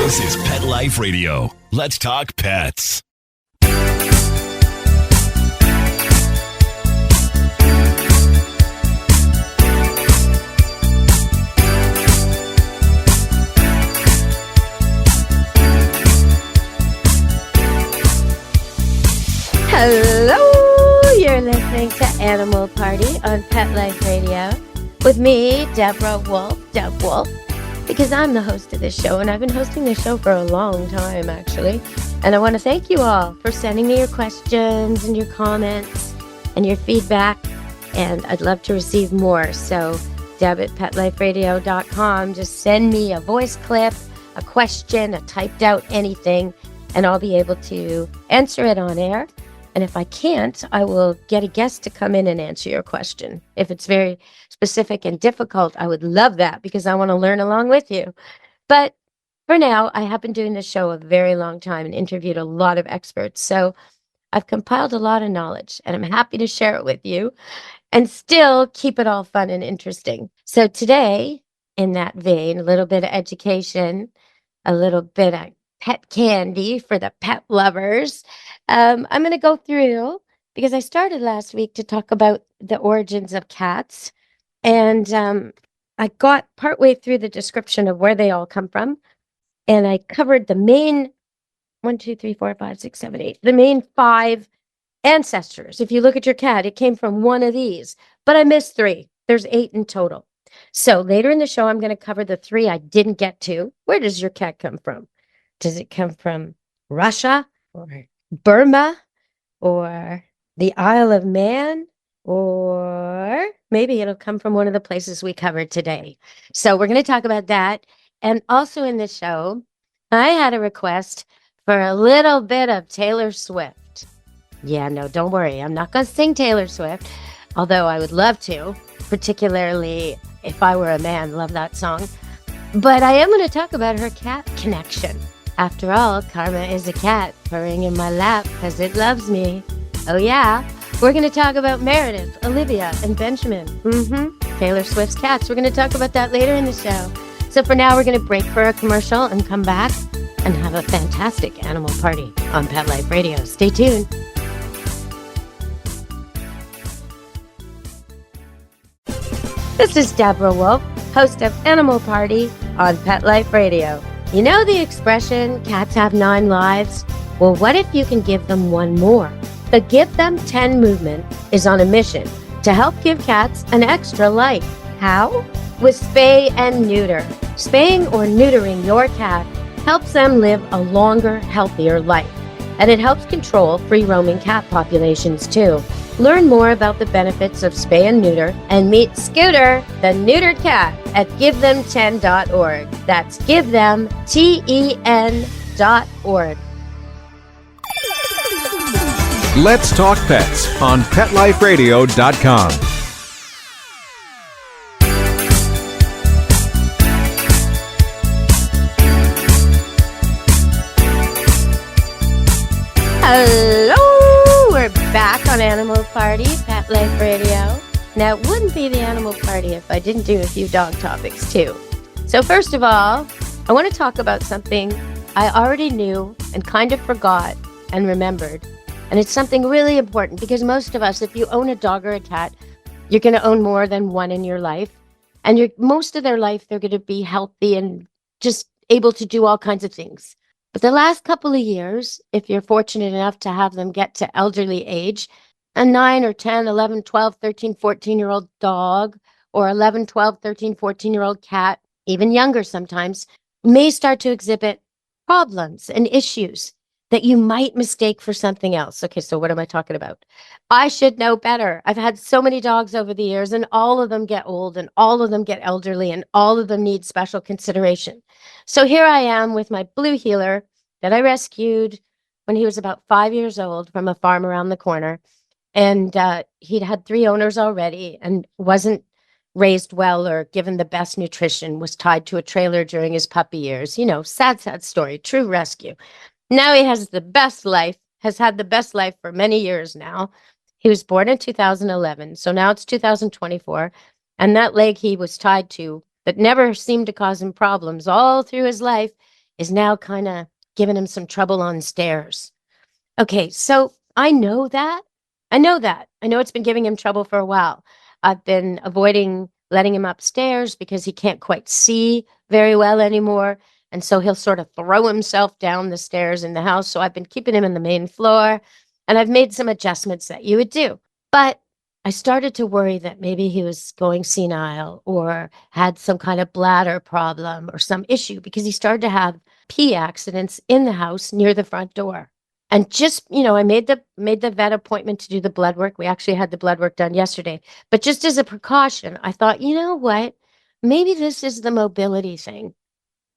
This is Pet Life Radio. Let's talk pets. Hello, you're listening to Animal Party on Pet Life Radio with me, Deborah Wolf, Deb Wolf, because I'm the host of this show, and I've been hosting this show for a long time, actually. And I want to thank you all for sending me your questions and your comments and your feedback, and I'd love to receive more. So, Deb at PetLifeRadio.com, just send me a voice clip, a question, a typed out anything, and I'll be able to answer it on air. And if I can't, I will get a guest to come in and answer your question. If it's very specific and difficult, I would love that because I want to learn along with you. But for now, I have been doing this show a very long time and interviewed a lot of experts. So I've compiled a lot of knowledge and I'm happy to share it with you and still keep it all fun and interesting. So today, in that vein, a little bit of education, a little bit of pet candy for the pet lovers. I'm going to go through, because I started last week to talk about the origins of cats, and I got partway through the description of where they all come from, and I covered the main 1, 2, 3, 4, 5, 6, 7, 8, the main 5 ancestors. If you look at your cat, it came from one of these, but I missed 3. There's 8 in total. So later in the show, I'm going to cover the 3 I didn't get to. Where does your cat come from? Does it come from Russia or Burma or the Isle of Man? Or maybe it'll come from one of the places we covered today. So we're going to talk about that. And also in the show, I had a request for a little bit of Taylor Swift. Yeah, no, don't worry. I'm not going to sing Taylor Swift, although I would love to, particularly if I were a man. Love that song. But I am going to talk about her cat connection. After all, Karma is a cat purring in my lap because it loves me. Oh yeah, we're going to talk about Meredith, Olivia, and Benjamin. Taylor Swift's cats. We're going to talk about that later in the show. So for now, we're going to break for a commercial and come back and have a fantastic animal party on Pet Life Radio. Stay tuned. This is Deborah Wolf, host of Animal Party on Pet Life Radio. You know the expression, cats have 9 lives? Well, what if you can give them 1 more? The Give Them 10 movement is on a mission to help give cats an extra life. How? With spay and neuter. Spaying or neutering your cat helps them live a longer, healthier life. And it helps control free-roaming cat populations too. Learn more about the benefits of spay and neuter and meet Scooter, the neutered cat, at GiveThem10.org. That's GiveThem10.org. Let's talk pets on PetLifeRadio.com. Hello, we're back on Animal Party, Pet Life Radio. Now, it wouldn't be the Animal Party if I didn't do a few dog topics too. So first of all, I want to talk about something I already knew and kind of forgot and remembered. And it's something really important because most of us, if you own a dog or a cat, you're going to own more than one in your life. And most of their life, they're going to be healthy and just able to do all kinds of things. But the last couple of years, if you're fortunate enough to have them get to elderly age, a 9 or 10, 11, 12, 13, 14-year-old dog or 11, 12, 13, 14-year-old cat, even younger sometimes, may start to exhibit problems and issues that you might mistake for something else. Okay, so what am I talking about? I should know better. I've had so many dogs over the years, and all of them get old, and all of them get elderly, and all of them need special consideration. So here I am with my blue heeler that I rescued when he was about 5 years old from a farm around the corner. And he'd had 3 owners already and wasn't raised well or given the best nutrition, was tied to a trailer during his puppy years. You know, sad, sad story, true rescue. Now he has the best life, has had the best life for many years now. He was born in 2011, so now it's 2024. And that leg he was tied to that never seemed to cause him problems all through his life is now kind of giving him some trouble on stairs. Okay, so I know that. I know that. I know it's been giving him trouble for a while. I've been avoiding letting him upstairs because he can't quite see very well anymore. And so he'll sort of throw himself down the stairs in the house. So I've been keeping him in the main floor and I've made some adjustments that you would do. But I started to worry that maybe he was going senile or had some kind of bladder problem or some issue because he started to have pee accidents in the house near the front door. And just, I made the vet appointment to do the blood work. We actually had the blood work done yesterday. But just as a precaution, I thought, you know what? Maybe this is the mobility thing.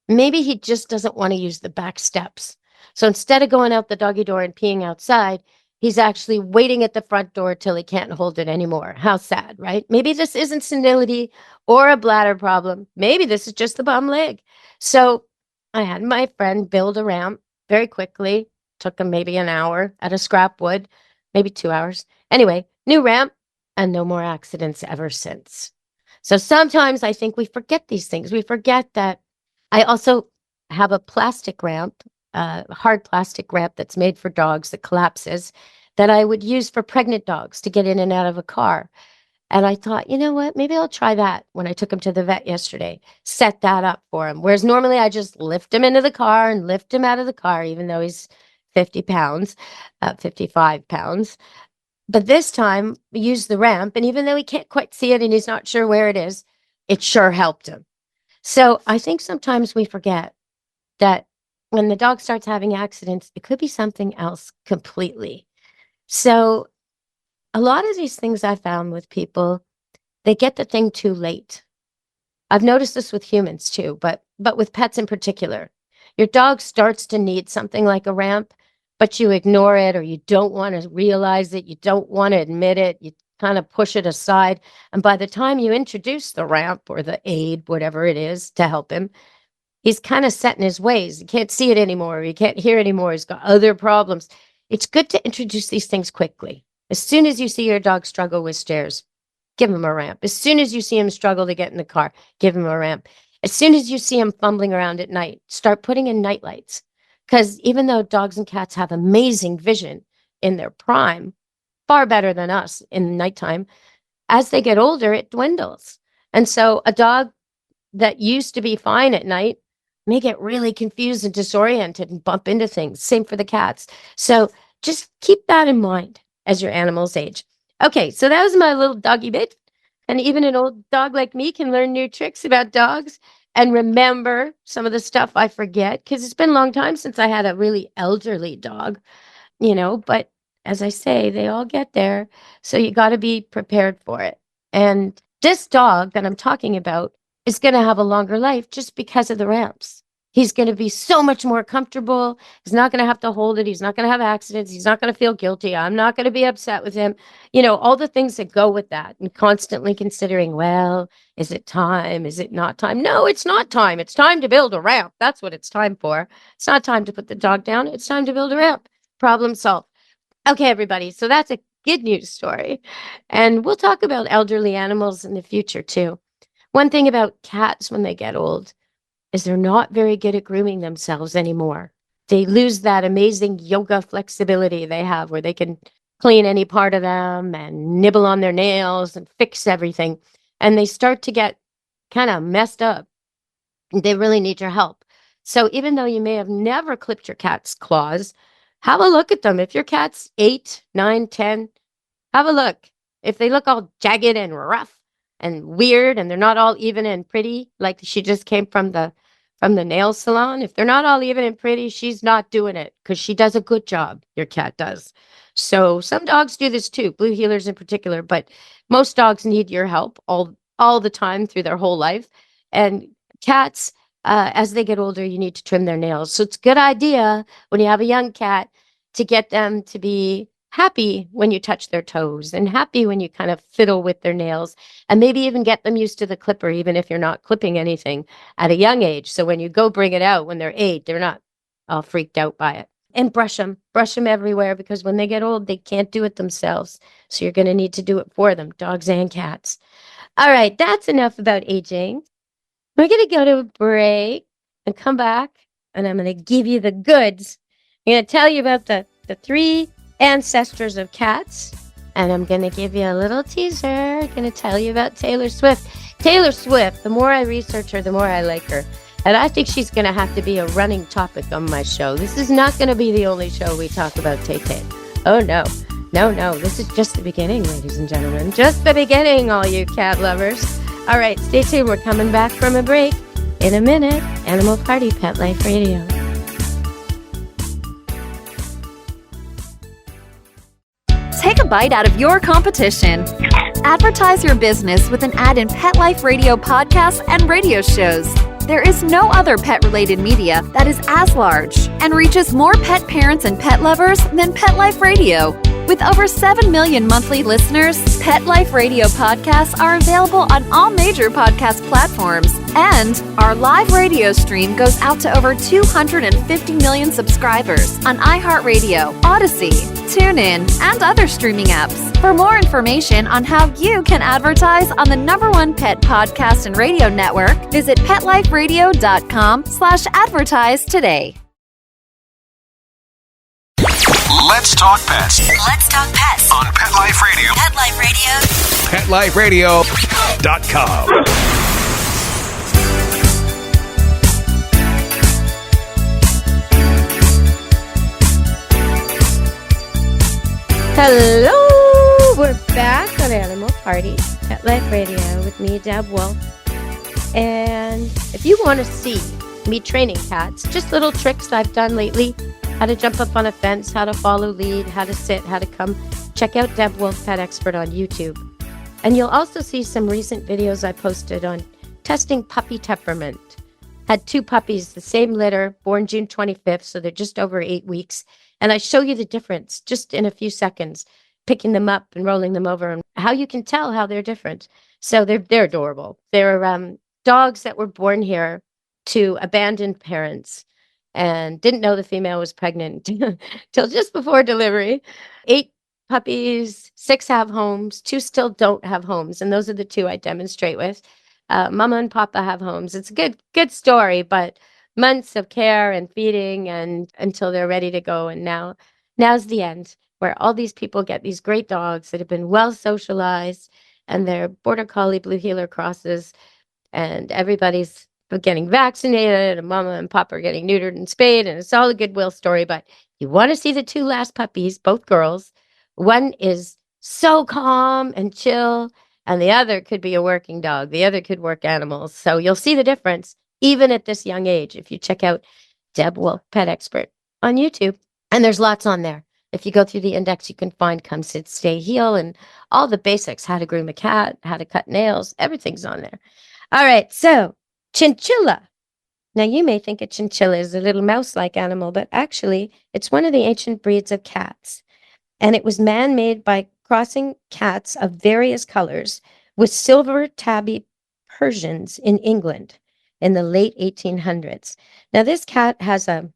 Maybe he just doesn't want to use the back steps. So instead of going out the doggy door and peeing outside, he's actually waiting at the front door till he can't hold it anymore. How sad, right? Maybe this isn't senility or a bladder problem. Maybe this is just the bum leg. So I had my friend build a ramp very quickly. Took him maybe an hour at a scrap wood, maybe 2 hours. Anyway, new ramp and no more accidents ever since. So sometimes I think we forget these things. We forget that I also have a plastic ramp, hard plastic ramp that's made for dogs that collapses that I would use for pregnant dogs to get in and out of a car. And I thought, you know what? Maybe I'll try that when I took him to the vet yesterday. Set that up for him. Whereas normally I just lift him into the car and lift him out of the car, even though he's 50 pounds, 55 pounds. But this time we used the ramp. And even though he can't quite see it and he's not sure where it is, it sure helped him. So I think sometimes we forget that when the dog starts having accidents, it could be something else completely. So a lot of these things I found with people, they get the thing too late. I've noticed this with humans too, but with pets in particular. Your dog starts to need something like a ramp, but you ignore it or you don't want to realize it, you don't want to admit it, you kind of push it aside. And by the time you introduce the ramp or the aid, whatever it is, to help him, he's kind of set in his ways. He can't see it anymore. He can't hear anymore. He's got other problems. It's good to introduce these things quickly. As soon as you see your dog struggle with stairs, give him a ramp. As soon as you see him struggle to get in the car, give him a ramp. As soon as you see him fumbling around at night, start putting in night lights. Because even though dogs and cats have amazing vision in their prime, far better than us in nighttime, as they get older, it dwindles. And so a dog that used to be fine at night may get really confused and disoriented and bump into things. Same for the cats. So just keep that in mind as your animals age. Okay, so that was my little doggy bit. And even an old dog like me can learn new tricks about dogs and remember some of the stuff I forget because it's been a long time since I had a really elderly dog, but as I say, they all get there. So you got to be prepared for it. And this dog that I'm talking about is going to have a longer life just because of the ramps. He's going to be so much more comfortable. He's not going to have to hold it. He's not going to have accidents. He's not going to feel guilty. I'm not going to be upset with him. All the things that go with that and constantly considering, well, is it time? Is it not time? No, it's not time. It's time to build a ramp. That's what it's time for. It's not time to put the dog down. It's time to build a ramp. Problem solved. Okay, everybody. So that's a good news story. And we'll talk about elderly animals in the future too. One thing about cats when they get old is they're not very good at grooming themselves anymore. They lose that amazing yoga flexibility they have where they can clean any part of them and nibble on their nails and fix everything. And they start to get kind of messed up. They really need your help. So even though you may have never clipped your cat's claws, have a look at them. If your cat's 8, 9, 10, have a look. If they look all jagged and rough and weird and they're not all even and pretty, like she just came from the nail salon, if they're not all even and pretty, she's not doing it because she does a good job. Your cat does. So some dogs do this too, blue heelers in particular, but most dogs need your help all the time through their whole life. And cats, as they get older, you need to trim their nails. So it's a good idea when you have a young cat to get them to be happy when you touch their toes and happy when you kind of fiddle with their nails and maybe even get them used to the clipper, even if you're not clipping anything at a young age. So when you go bring it out when they're 8, they're not all freaked out by it. And brush them everywhere because when they get old, they can't do it themselves. So you're going to need to do it for them, dogs and cats. All right, that's enough about aging. We're going to go to a break and come back and I'm going to give you the goods. I'm going to tell you about the three ancestors of cats, and I'm going to give you a little teaser. I'm going to tell you about Taylor Swift. Taylor Swift, the more I research her, the more I like her. And I think she's going to have to be a running topic on my show. This is not going to be the only show we talk about Tay-Tay. Oh, no. No. This is just the beginning, ladies and gentlemen. Just the beginning, all you cat lovers. All right, stay tuned. We're coming back from a break in a minute. Animal Party, Pet Life Radio. Take a bite out of your competition. Advertise your business with an ad in Pet Life Radio podcasts and radio shows. There is no other pet-related media that is as large and reaches more pet parents and pet lovers than Pet Life Radio. With over 7 million monthly listeners, Pet Life Radio podcasts are available on all major podcast platforms. And our live radio stream goes out to over 250 million subscribers on iHeartRadio, Odyssey, TuneIn, and other streaming apps. For more information on how you can advertise on the #1 pet podcast and radio network, visit PetLifeRadio.com/advertise today. Let's talk pets Let's talk pets. on Pet Life Radio. Pet Life Radio. PetLifeRadio.com. Hello! We're back on Animal Party, Pet Life Radio with me, Deb Wolf. And if you want to see me training cats, just little tricks I've done lately, how to jump up on a fence, how to follow lead, how to sit, how to come, check out Deb Wolf Pet Expert on YouTube. And you'll also see some recent videos I posted on testing puppy temperament. Had 2 puppies, the same litter, born June 25th, so they're just over 8 weeks. And I show you the difference just in a few seconds, picking them up and rolling them over, and how you can tell how they're different. So they're adorable. They're dogs that were born here to abandoned parents and didn't know the female was pregnant till just before delivery. 8 puppies, 6 have homes, 2 still don't have homes, and those are the 2 I demonstrate with. Mama and Papa have homes. It's a good story, but months of care and feeding and until they're ready to go. And now's the end, where all these people get these great dogs that have been well socialized, and they're Border Collie Blue Heeler crosses, and everybody's getting vaccinated, and Mama and Papa are getting neutered and spayed, and it's all a goodwill story. But you want to see the 2 last puppies, both girls. One is so calm and chill, and the other could be a working dog. The other could work animals. So you'll see the difference, even at this young age, if you check out Deb Wolf Pet Expert on YouTube. And there's lots on there. If you go through the index, you can find Come Sit, Stay, Heal, and all the basics, how to groom a cat, how to cut nails, everything's on there. All right, so chinchilla. Now, you may think a chinchilla is a little mouse-like animal, but actually, it's one of the ancient breeds of cats. And it was man-made by crossing cats of various colors with silver tabby Persians in England in the late 1800s. Now, this cat has a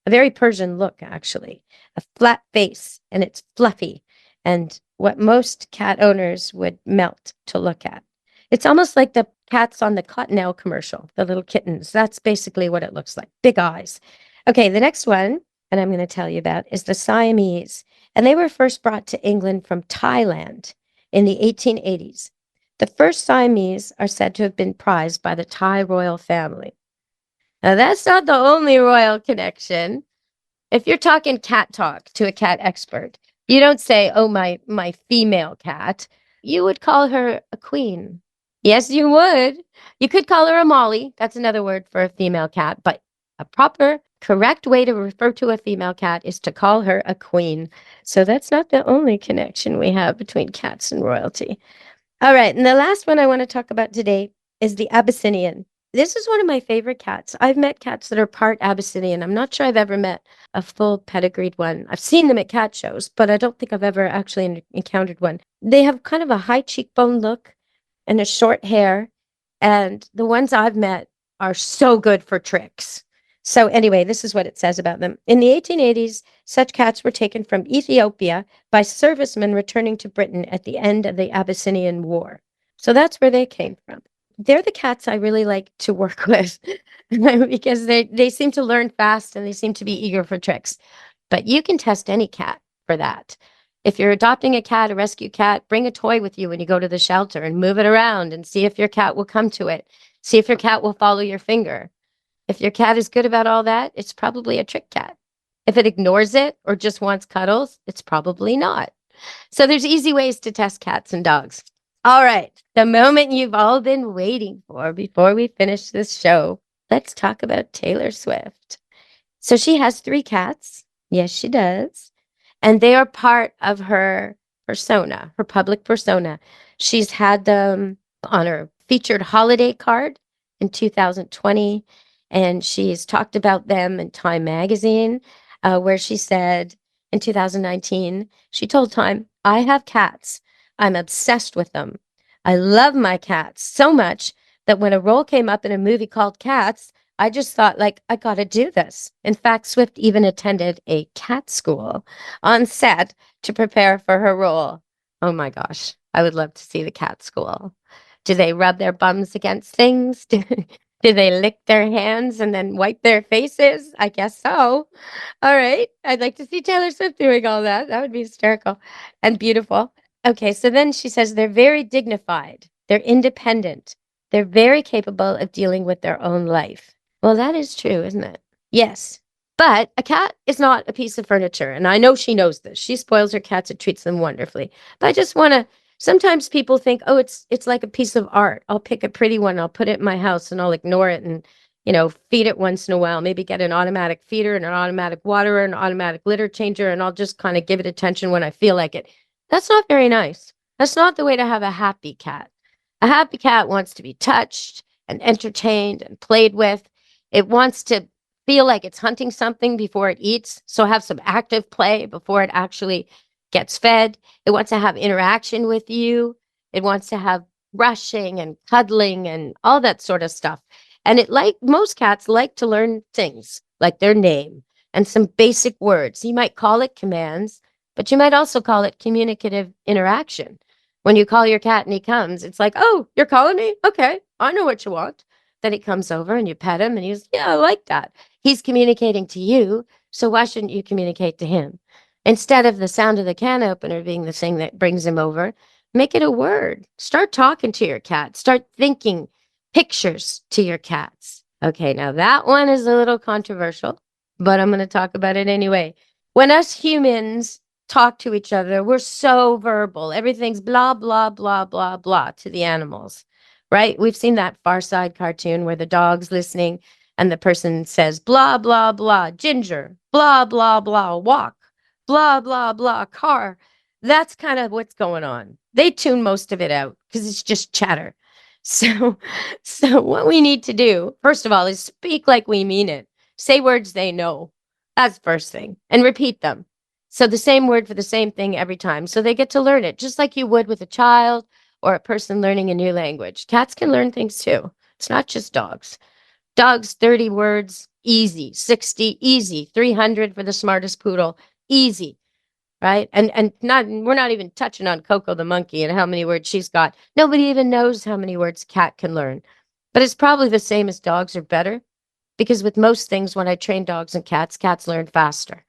very Persian look, actually, a flat face, and it's fluffy, and what most cat owners would melt to look at. It's almost like the cats on the Cottonelle commercial, the little kittens. That's basically what it looks like, big eyes. Okay, the next one, and I'm going to tell you about, is the Siamese, and they were first brought to England from Thailand in the 1880s. The first Siamese are said to have been prized by the Thai royal family. Now, that's not the only royal connection. If you're talking cat talk to a cat expert, you don't say, oh, my female cat. You would call her a queen. Yes, you would. You could call her a Molly. That's another word for a female cat. But a proper, correct way to refer to a female cat is to call her a queen. So that's not the only connection we have between cats and royalty. All right, and the last one I want to talk about today is the Abyssinian. This is one of my favorite cats. I've met cats that are part Abyssinian. I'm not sure I've ever met a full pedigreed one. I've seen them at cat shows, but I don't think I've ever actually encountered one. They have kind of a high cheekbone look and a short hair, and the ones I've met are so good for tricks. So anyway, this is what it says about them. In the 1880s, such cats were taken from Ethiopia by servicemen returning to Britain at the end of the Abyssinian War. So that's where they came from. they're the cats I really like to work with because they seem to learn fast and they seem to be eager for tricks. But you can test any cat for that. If you're adopting a cat, a rescue cat, bring a toy with you when you go to the shelter and move it around and see if your cat will come to it. See if your cat will follow your finger. If your cat is good about all that, it's probably a trick cat. If it ignores it or just wants cuddles, it's probably not. So there's easy ways to test cats and dogs. All right, the moment you've all been waiting for before we finish this show, let's talk about Taylor Swift. So she has 3 cats. Yes, she does. And they are part of her persona, her public persona. She's had them on her featured holiday card in 2020, and she's talked about them in Time magazine, where she said in 2019, she told Time, "I have cats. I'm obsessed with them. I love my cats so much that when a role came up in a movie called Cats, I just thought, like, I got to do this." In fact, Swift even attended a cat school on set to prepare for her role. Oh my gosh, I would love to see the cat school. Do they rub their bums against things? Do they lick their hands and then wipe their faces? I guess so. All right. I'd like to see Taylor Swift doing all that. That would be hysterical and beautiful. Okay, so then she says they're very dignified, they're independent, they're very capable of dealing with their own life. Well, that is true, isn't it? Yes. But a cat is not a piece of furniture. And I know she knows this. She spoils her cats and treats them wonderfully. But I just want to, sometimes people think, oh, it's like a piece of art. I'll pick a pretty one, I'll put it in my house and I'll ignore it and, feed it once in a while. Maybe get an automatic feeder and an automatic waterer, an automatic litter changer, and I'll just kind of give it attention when I feel like it. That's not very nice. That's not the way to have a happy cat. A happy cat wants to be touched and entertained and played with. It wants to feel like it's hunting something before it eats. So have some active play before it actually gets fed. It wants to have interaction with you. It wants to have brushing and cuddling and all that sort of stuff. And most cats like to learn things like their name and some basic words. You might call it commands, but you might also call it communicative interaction. When you call your cat and he comes, it's like, "Oh, you're calling me? Okay, I know what you want." Then he comes over and you pet him and he's, "Yeah, I like that." He's communicating to you, so why shouldn't you communicate to him? Instead of the sound of the can opener being the thing that brings him over, make it a word. Start talking to your cat. Start thinking pictures to your cats. Okay, now that one is a little controversial, but I'm going to talk about it anyway. When us humans talk to each other, we're so verbal. Everything's blah, blah, blah, blah, blah to the animals, right? We've seen that Far Side cartoon where the dog's listening and the person says, blah, blah, blah, ginger, blah, blah, blah, walk, blah, blah, blah, car. That's kind of what's going on. They tune most of it out because it's just chatter. So what we need to do, first of all, is speak like we mean it. Say words they know. That's the first thing. And repeat them. So the same word for the same thing every time. So they get to learn it, just like you would with a child or a person learning a new language. Cats can learn things too. It's not just dogs. Dogs, 30 words, easy. 60, easy. 300 for the smartest poodle, easy. Right? And we're not even touching on Coco the monkey and how many words she's got. Nobody even knows how many words a cat can learn. But it's probably the same as dogs or better, because with most things, when I train dogs and cats learn faster.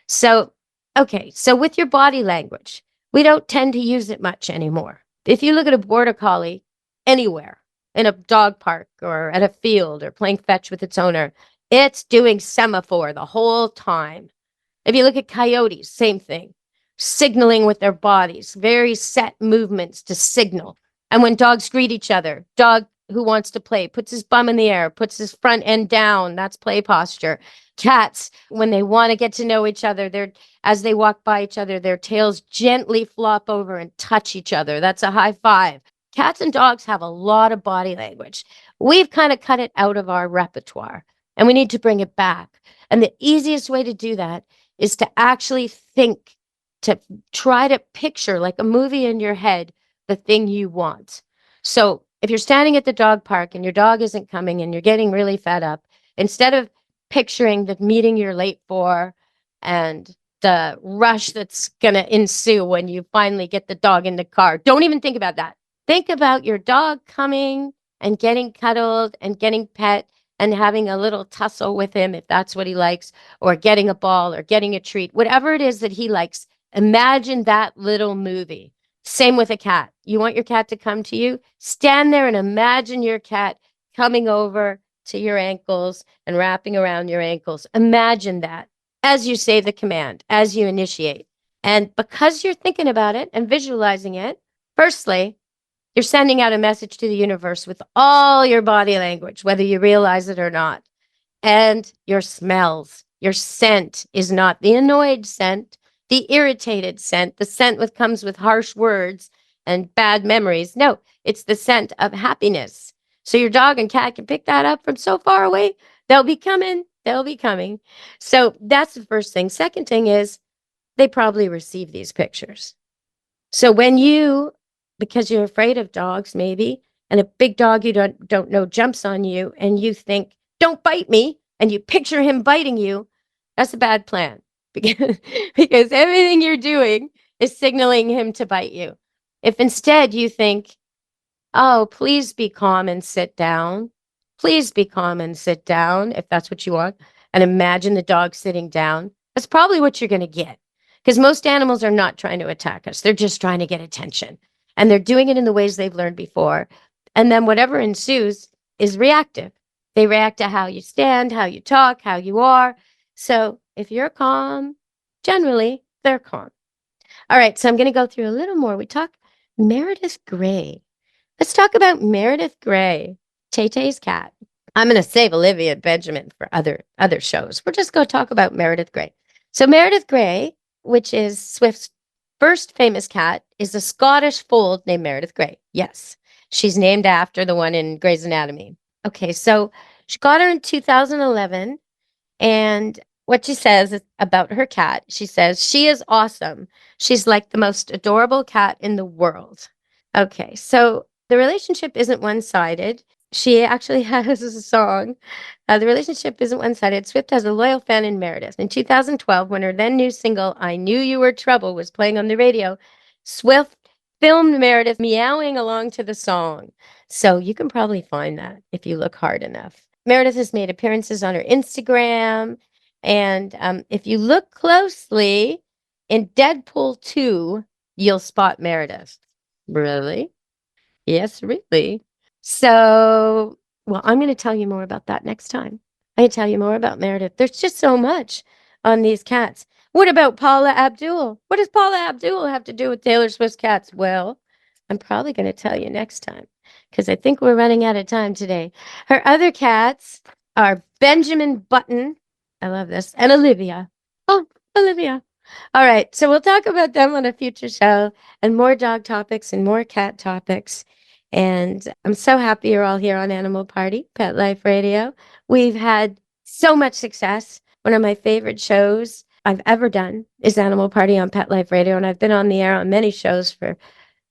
So, okay, so with your body language, we don't tend to use it much anymore. If you look at a border collie anywhere, in a dog park or at a field or playing fetch with its owner, it's doing semaphore the whole time. If you look at coyotes, same thing. Signaling with their bodies, very set movements to signal. And when dogs greet each other, dog who wants to play puts his bum in the air, puts his front end down. That's play posture. Cats, when they want to get to know each other, as they walk by each other, their tails gently flop over and touch each other. That's a high five. Cats and dogs have a lot of body language. We've kind of cut it out of our repertoire, and we need to bring it back. And the easiest way to do that is to actually think, to try to picture like a movie in your head, the thing you want. So if you're standing at the dog park and your dog isn't coming and you're getting really fed up, instead of picturing the meeting you're late for and the rush that's going to ensue when you finally get the dog in the car, don't even think about that. Think about your dog coming and getting cuddled and getting pet and having a little tussle with him if that's what he likes, or getting a ball or getting a treat, whatever it is that he likes, imagine that little movie. Same with a cat. You want your cat to come to you? Stand there and imagine your cat coming over to your ankles and wrapping around your ankles. Imagine that as you say the command, as you initiate. And because you're thinking about it and visualizing it, firstly, you're sending out a message to the universe with all your body language, whether you realize it or not. And your smells, your scent is not the annoyed scent, the irritated scent, the scent that comes with harsh words and bad memories. No, it's the scent of happiness. So your dog and cat can pick that up from so far away. They'll be coming. They'll be coming. So that's the first thing. Second thing is they probably receive these pictures. So when you, because you're afraid of dogs maybe, and a big dog you don't know jumps on you and you think, don't bite me, and you picture him biting you, that's a bad plan because everything you're doing is signaling him to bite you. If instead you think, oh, please be calm and sit down. Please be calm and sit down if that's what you want. And imagine the dog sitting down. That's probably what you're going to get. Because most animals are not trying to attack us. They're just trying to get attention. And they're doing it in the ways they've learned before. And then whatever ensues is reactive. They react to how you stand, how you talk, how you are. So if you're calm, generally, they're calm. All right, so I'm going to go through a little more. We talk Meredith Grey. Let's talk about Meredith Grey, Tay-Tay's cat. I'm going to save Olivia and Benjamin for other shows. We're just going to talk about Meredith Grey. So Meredith Grey, which is Swift's first famous cat, is a Scottish fold named Meredith Grey. Yes, she's named after the one in Grey's Anatomy. Okay, so she got her in 2011, and what she says about her cat, she says, she is awesome. She's like the most adorable cat in the world. Okay, so the relationship isn't one-sided. She actually has a song. The relationship isn't one-sided. Swift has a loyal fan in Meredith. In 2012, when her then new single, I Knew You Were Trouble, was playing on the radio, Swift filmed Meredith meowing along to the song. So you can probably find that if you look hard enough. Meredith has made appearances on her Instagram. And if you look closely, in Deadpool 2, you'll spot Meredith. Really? Yes, really. So, well, I'm going to tell you more about that next time. I'm going to tell you more about Meredith. There's just so much on these cats. What about Paula Abdul? What does Paula Abdul have to do with Taylor Swift's cats? Well, I'm probably going to tell you next time because I think we're running out of time today. Her other cats are Benjamin Button. I love this. And Olivia. Oh, Olivia. All right. So we'll talk about them on a future show and more dog topics and more cat topics. And I'm so happy you're all here on Animal Party, Pet Life Radio. We've had so much success. One of my favorite shows I've ever done is Animal Party on Pet Life Radio. And I've been on the air on many shows for a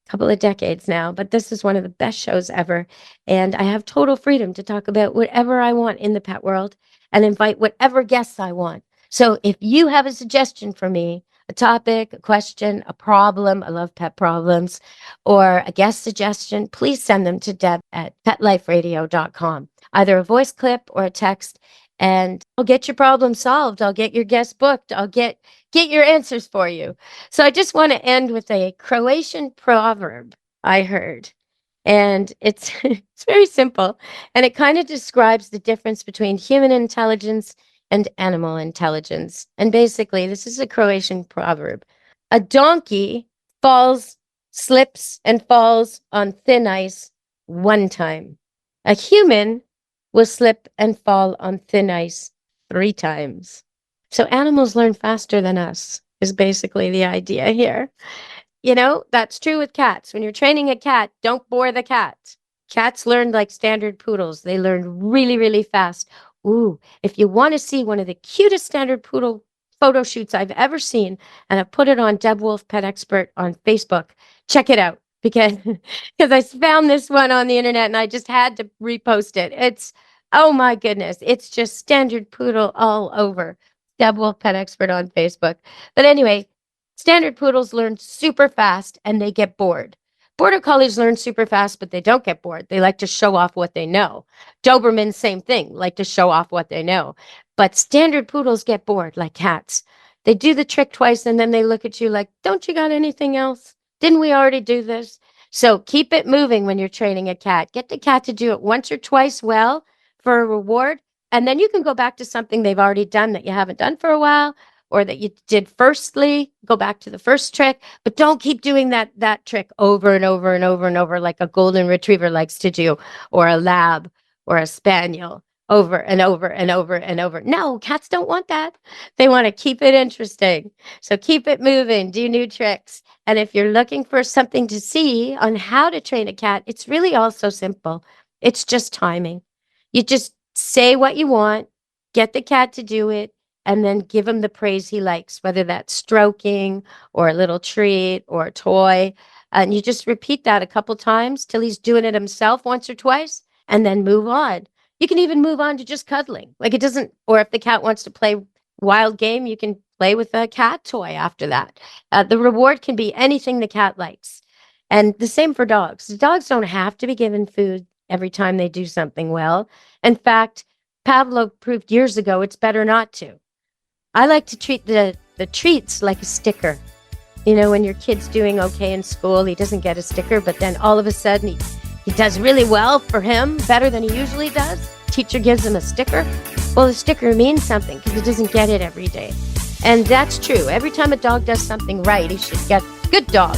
couple of decades now, but this is one of the best shows ever. And I have total freedom to talk about whatever I want in the pet world and invite whatever guests I want. So if you have a suggestion for me, a topic, a question, a problem, I love pet problems, or a guest suggestion, please send them to Deb at petliferadio.com, either a voice clip or a text, and I'll get your problem solved. I'll get your guest booked. I'll get your answers for you. So I just want to end with a Croatian proverb I heard. And it's it's very simple. And it kind of describes the difference between human intelligence and animal intelligence. And basically, this is a Croatian proverb. A donkey slips and falls on thin ice one time. A human will slip and fall on thin ice 3 times. So animals learn faster than us is basically the idea here. You know, that's true with cats. When you're training a cat, don't bore the cat. Cats learn like standard poodles. They learn really, really fast. Ooh, if you want to see one of the cutest standard poodle photo shoots I've ever seen, and I put it on Deb Wolf Pet Expert on Facebook, check it out because I found this one on the internet and I just had to repost it. It's, oh my goodness, it's just standard poodle all over. Deb Wolf Pet Expert on Facebook. But anyway, standard poodles learn super fast and they get bored. Border Collies learn super fast, but they don't get bored. They like to show off what they know. Dobermans, same thing, like to show off what they know. But Standard Poodles get bored like cats. They do the trick twice and then they look at you like, don't you got anything else? Didn't we already do this? So keep it moving when you're training a cat. Get the cat to do it once or twice well for a reward. And then you can go back to something they've already done that you haven't done for a while, or that you did firstly, go back to the first trick, but don't keep doing that trick over and over and over and over like a golden retriever likes to do, or a lab or a spaniel, over and over and over and over. No, cats don't want that. They want to keep it interesting. So keep it moving, do new tricks. And if you're looking for something to see on how to train a cat, it's really all so simple. It's just timing. You just say what you want, get the cat to do it, and then give him the praise he likes, whether that's stroking or a little treat or a toy. And you just repeat that a couple times till he's doing it himself once or twice, and then move on. You can even move on to just cuddling. Like it doesn't, or if the cat wants to play wild game, you can play with a cat toy after that. The reward can be anything the cat likes. And the same for dogs. Dogs don't have to be given food every time they do something well. In fact, Pavlov proved years ago it's better not to. I like to treat the treats like a sticker. You know, when your kid's doing okay in school, he doesn't get a sticker, but then all of a sudden he does really well for him, better than he usually does. Teacher gives him a sticker. Well, the sticker means something because he doesn't get it every day. And that's true. Every time a dog does something right, he should get good dog.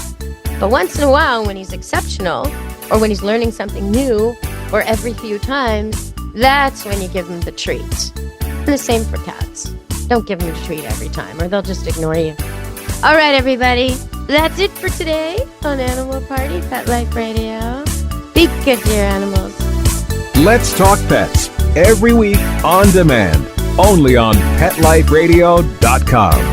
But once in a while, when he's exceptional, or when he's learning something new, or every few times, that's when you give him the treats. And the same for cats. Don't give them a treat every time, or they'll just ignore you. All right, everybody. That's it for today on Animal Party Pet Life Radio. Be good to your animals. Let's Talk Pets every week on demand, only on PetLifeRadio.com.